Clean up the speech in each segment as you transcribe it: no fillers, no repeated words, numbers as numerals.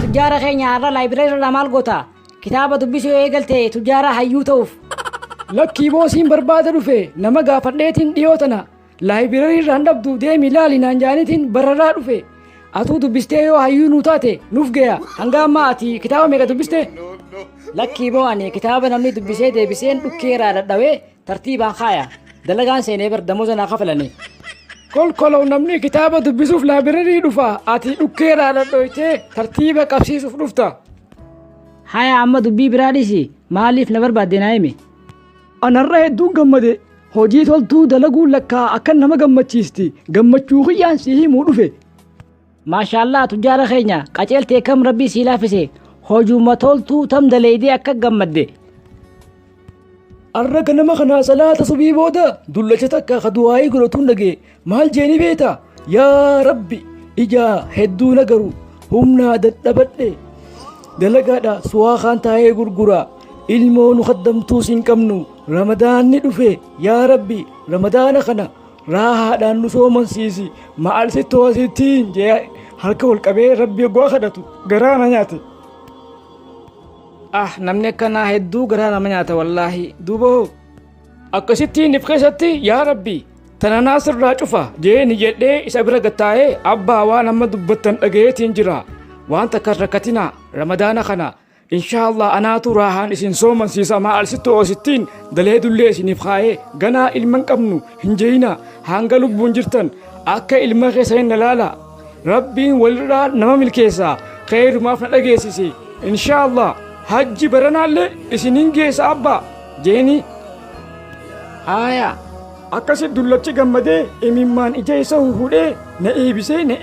تجارة خينيا عرّا لايبريري رمال قوتا كتابة دبسو ايقلتي تجارة حيو توف lakkii boosiin barbaada dhufe nama gaafadheetiin dhiyootana laayibireerii irraan dhabdu deemi ilaali naan jaanitiin bararraa dhufe atuu dubbistee yoo hayyuu nuu taate nuuf geeya hanga ammaa ati kitaaba meeqa dubbiste lakkii boo ani kitaaba namni dubbisee deebiseen dhukkeeraa dadhabee tartiibaan kaaya dalagaan seenee bar damoza naa kafalanii kolkolow namni kitaaba dubbisuuf laayibireerii dhufa ati dhukkeeraa dadhoytee tartiiba qabsiisuuf dhufta haya amma dubbii biraa dhisi maaliif na barbaadde naa himi anarra hedduun gammade hojii toltuu dalaguun lakkaa akka nama gammachiisti gammachuu kiyyaan si himuu dhufe maashaallah tujjaara keenya qaceeltee kam rabbii sii laafise hojuuma toltuu tam daleeydee akka gammadde arra ganama kanaa salaata subii booda dullacha takka ka du'aayii godhatuun dhagee maal jeeni beeta yaa rabbi ijaa hedduu nagaru humnaa dadhabadhe dalagaadha su'aa kaan taa'ee gurgura ilmoo nu kaddamtuu siin qabnu ramadaanni dhufe yaa rabbi ramadaana kana raahaadhaan nu soomansiisi maal sittoo asittiin jee harka wal qabee rabbi oggaa kadhatu garaa na nyaate namni akkanaa hedduu garaa nama nyaata wallaahi duuba hoo akkasittiin if keessatti yaa rabbi tana naasirraa cufa jeeni jedhee isa bira gattaa'ee abbaa waan amma dubbattan dhagayeetiin jira waan takka rakkatina ramadaana kana inshallah anaatu raahaan isin soomansiisa maal sittoo asittiin dalee dullee isiniif kaa'ee ganaa ilman qabnu hin jeeyina hanga lubbuun jirtan akka ilma keessa hin ilaala rabbiin walirraa nama milkeessaa kheyrumaaf na dhageessise inshallah hajji baranaallee isiniin geessa abbaa jeeni haya akkasi dullachi gammadee imimmaan ija isa huhudhee na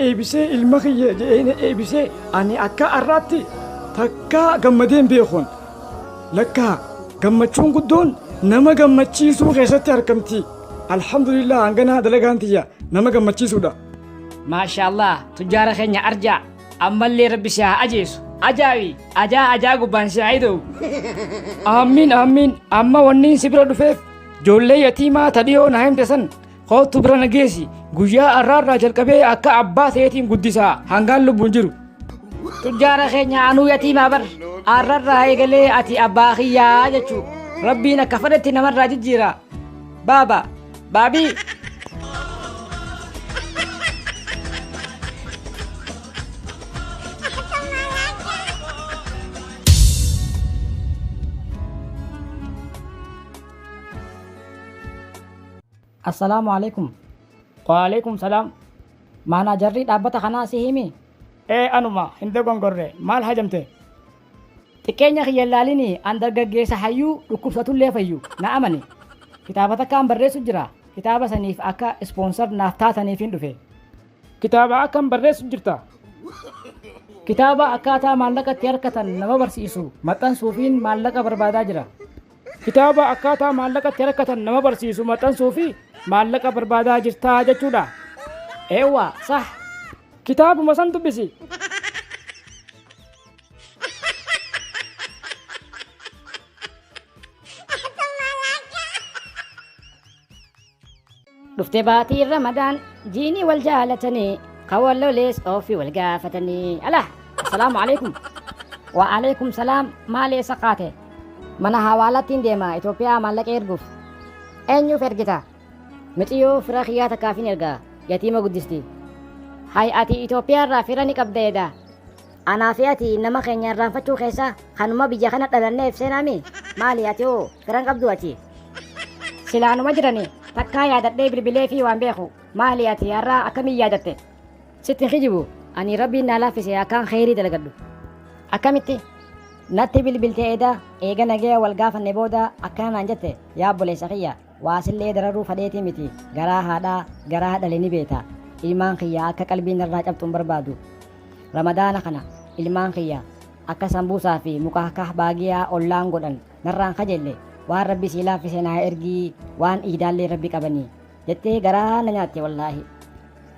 eebisee ilma kiyya jedhee na eebisee ani akka arraatti takka gammadeen beekon lakkaa gammachuun guddoon nama gammachiisuu keessatti argamti alhamdulillah hanganaa dalagaan tiyya nama gammachiisuudha maashaallah tujjaara keenya arjaa ammallee rabbi si haa ajeesu ajaa'i ajaa gubbaan si haa hidha'u amiin amma wanniin si bira dhufeef joollee yatiimaa tadhiyoo na himte san kootu bira na geessi guyyaa arraarraa jalqabee akka abbaa ta'eetiin guddisaa hangaan lubbuun jiru tujjaara keenya anuu yatiimaa bar arrarraa eegalee ati abbaa kiyyaa jechuu rabbiin akka fedhetti namarraa jijjiira baabii assalaamu alaikum waalaikum salaam maanaa jarrii dhaabbata kanaa si himi anuma hin dogongorre maal hajamte xiqqeenya kiyya ilaalini an dargaggeessa hayyuu dhukkubsatullee fayyu na amani kitaaba takkaan barreessu jira kitaaba saniif akka ispoonsar naaf taataniif hin dhufe kitaaba akkam barreessu jirta kitaaba akkaataa maallaqatti harkatan nama barsiisu maxxansuufiin maallaqa barbaadaa jira kitaaba akkaataa maallaqatti harkatan nama barsiisu maxxansuufi maallaqa barbaadaa jirtaa jechuudha eewwa sah kitaabuma san dubbisi dhuftee baatii ramadaan jiinii wal jaalatanii kawallolees ofii wal gaafatanii assalaamu alaikum wa alaikum salaam maalee saqaate mana hawaalattiin deema Itoophiyaa maallaqa erguuf eenyuuf ergita mixiyoo fira kiyyaa takkaafin ergaa yatiima guddisti hay ati Itoophiyaa irraa fira ni qabdeedha anaa fi ati nama keenya irraanfachuu keessa kanuma biyya kana dhalanneef seenaami maali ati hoo firan qabdu ati silaanuma jirani takkaa yaadadhee bilbilee fi waan beeku maali ati har'aa akkamiin yaadatte sittin kijibu ani rabbiin naa laaffise akkaan kheyrii dalagadhu akkamitti natti bilbiltee eega nagee wal gaafanne booda akkanaan jette yaa obboleessa kiyya waasillee dararuu fadheetii miti garaa haadhaa garaa dhale ni beeta ilmaan kiyya akka qalbiin irraa cabxuun barbaadu ramadaana kana ilmaan kiyya akka sambuusaa fi mukaakah baagiyaa ollaan godhan narraan kajeelle waan rabbi sii laaffise naa ergii waan iidaallee rabbi qabanii jettee garaa na nyaatte wallaahi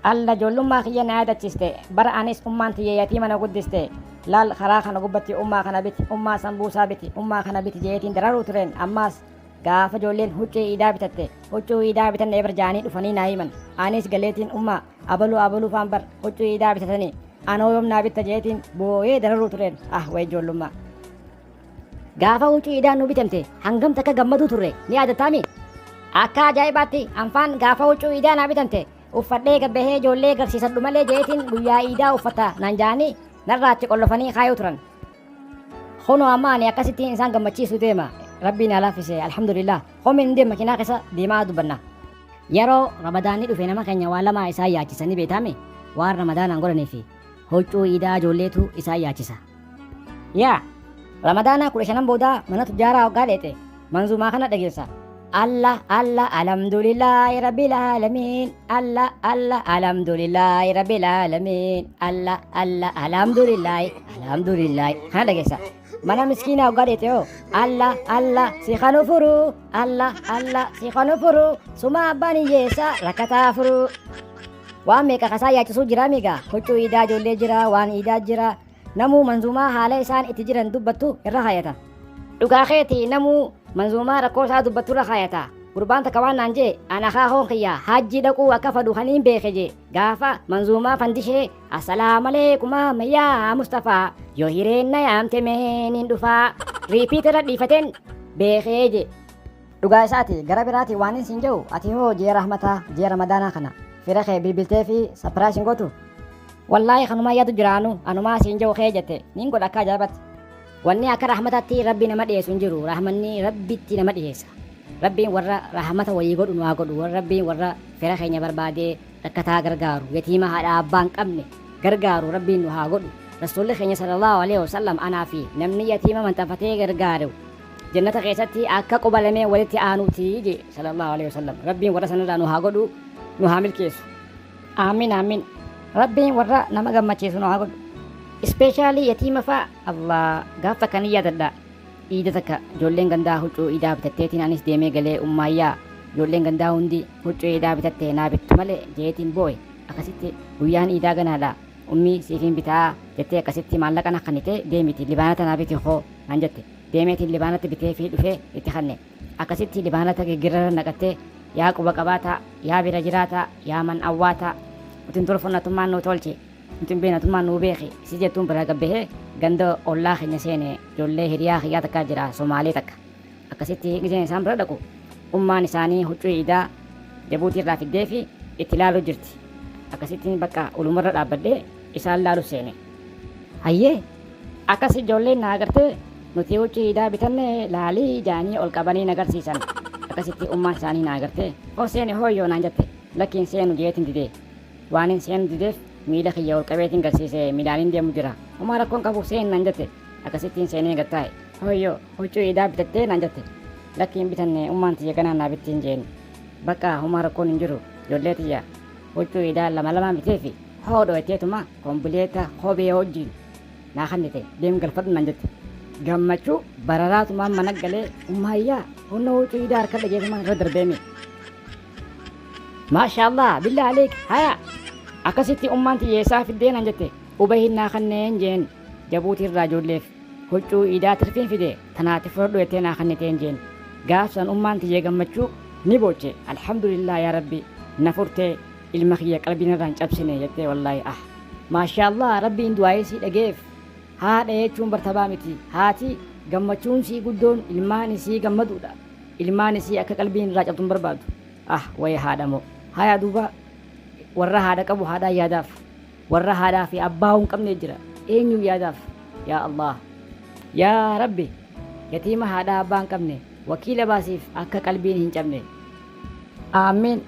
alla ijoollummaa kiyya na yaadachiste bara anis ummaan tiyya yatiima na guddiste laal karaa kana gubbatti ummaa kana biti ummaa sambuusaa biti ummaa kana biti jeetiin dararuu tureen ammaas gaafa ijoolleen huccuu iidaa bitatte huccuu iidaa bitanne barjaanii dhufanii naa himan anis galeetiin ummaa abaluu faan bar huccuu iidaa bitatanii anoo yoom naa bitta jeetiin boo'ee dararuu tureen way ijoollummaa. Gaafa huccuu iidaan nu bitamte hangam takka gammaduu turre ni yaadataami. Akka ajaa'ibaatti anfaan gaafa huccuu iidaa naa bitamte uffadhee gabbahee ijoollee garsiisadhu malee jeetiin guyyaa iidaa uffata nan jaanii narraa achi qollofanii kaayuu turan. Kunoo amma ani akkasittiin isaan gammachiisu deema. Rabbiin haa laaffise alhamdulillah. Homin deema makiinaa keessa deemaa dubbanna. Yeroo ramadaanni dhufe nama keenya waan lama isaan yaachisanii beekame waan ramadaanaan godhanii fi huccuu iidaa ijoolleetu isaan yaachisa. Yaa ramadaana 15 booda mana tujjaaraa hoggaa dheete manzuumaa kana dhageessa. Allah Allah alhamdulillahi rabbil alamin Allah Allah alhamdulillahi rabbil alamin Allah Allah alhamdulillahi kana dhageessa. Mana miskiina hoggaa dheete yoo Allah Allah si kanu furu Allah Allah si kanu furu suma abbaan hiyyeessa rakkataa furu. Waan meeqa kasaa yaachisuu jira miigaa huccuu iidaa ijoollee jira waan iidaa jira namuu manzuumaa haala isaan itti jiran dubbattu irra hayata. Dhugaa keeti namuu manzuumaa rakkoo isaa dubbattu irra hayata. Gurbaan takka waan naan jee ana haahoon kiyya hajji dhaquu akka fadhu kaniin beeke jee gaafa manzuumaa fandishee assalaamu alaykum mayyaa Mustafaa yoo hireenna yaamte meheen dhufaa riipiit irra dhiifateen beekee jee. Dhugaa isaati gara biraati waan hin siin jedhu ati hoo jee rahmataa jee ramadaanaa kana fira kee bilbiltee fi sapiraashin gootu. Wallaahi kanumaa yaadu jiraanu anumaa siin jedhu kee jette niin godha akka ajaa'ibatti. Wanni akka rahmatatti rabbi nama dhiyeessu hin jiru rahmanni rabbitti nama dhiyeessa. Rabbiin warra rahmata wayii godhu nu haa godhu warra rabbiin warra fira keenya barbaadee rakkataa gargaaru yatiima haadha abbaan qabne gargaaru rabbiin nu haa godhu. Rasuulli keenya sallallahu alaihi wasallam anaa fi namni yatiima manxafatee gargaaru jannata keessatti akka qubalamee walitti aanuuti je sallallahu alaihi wasallam. Rabbiin warra sanarraa nu haa godhu nu haa milkeessu. Aamin aamin. Rabbiin warra nama gammachiisu nu haa godhu. Ispeeshaalii yatiima fa'a Allah gaafa kan yaadadha. Iida takka ijoolleen gandaa huccuu iidaa bitatteetiin anis deemee galee ummaayyaa ijoolleen gandaa hundi huccuu iidaa bitattee naa bittu malee jeetiin boo'e akkasitti guyyaan iidaa ganaadha ummii siifin bitaa jettee akkasitti maallaqa na kannite deemiti libaanata naa biti hoo naan jette deemeetiin libaanatti bitee fi dhufee itti kanne akkasitti libaanata giggirra naqattee yaa quba qabaata yaa bira jiraata yaa man awwaata utin tolfonnatummaan nuu tolche utin beenatummaan nuu beeki si jettuun bira gabbahee ganda ollaa keenya seene ijoollee hiriyaa kiyyaa takkaa jira Somaalee takka akkasitti giseen isaan bira dhaqu ummaan isaanii huccuu iidaa jabuutii irraa fiddee fi itti ilaaluu jirti akkasitti bakka ulumarra dhaabbadhee isaan laalu seene hayyee akkas ijoolleen na agartee nuti huccuu iidaa bitanne laalii jaanii ol qabanii nagarsiisan akkasitti ummaan isaanii na agartee hoo seene hooyyoo naan jette lakkiin seenu jeetin didee waan hin seenu dideef miila kiyya ol qabeetiin garsiise midhaaniin deemu jira homaa rakkoon qabu seen naan jette akkasittiin seenee gattaa'e hooyyoo huccuu iidaa bitattee naan jette lakkiin bitanne ummaan tiyya ganaan naa bittiin jeen bakka homaa rakkoon hin jiru ijoollee tiyya huccuu iidaa lama lamaan bitee fi hoo dho'etteetuma kombileeta kophee wajjiin naa kannite deem galfadhu naan jette gammachuu bararaatumaan mana galee ummaayyaa hunna huccuu iidaa harka dhageetumaan irra darbeemi maashaallah billaa aleek haya akkasitti ummaan tiyyeessaa fiddee naan jette ubahin naa kanneen jeen jabuutii irraa ijoolleef huccuu iidaa tirfiin fide tanaati fudhadhu jettee naa kanniteen jeen gaafsan ummaan tiyyee gammachuu ni booche alhamdulillah yaa rabbi na furtee ilma kiyya qalbiin irraan cabsine jettee wallaahi maashaallah rabbiin du'aayee sii dhageef haadha jechuun bartabaa miti haati gammachuun sii guddoon ilmaan isii gammaduudha ilmaan isii akka qalbiin irraa cabtuun barbaadu wayya haadha moo haya duuba warra haadha qabu haadhaa yaadaaf warra haadhaa fi abbaa hin qabne jira eenyu yaadaaf yaa Allah yaa rabbi yatiima haadhaa abbaa hin qabne wakiila baasiif akka qalbiin hin cabne aamin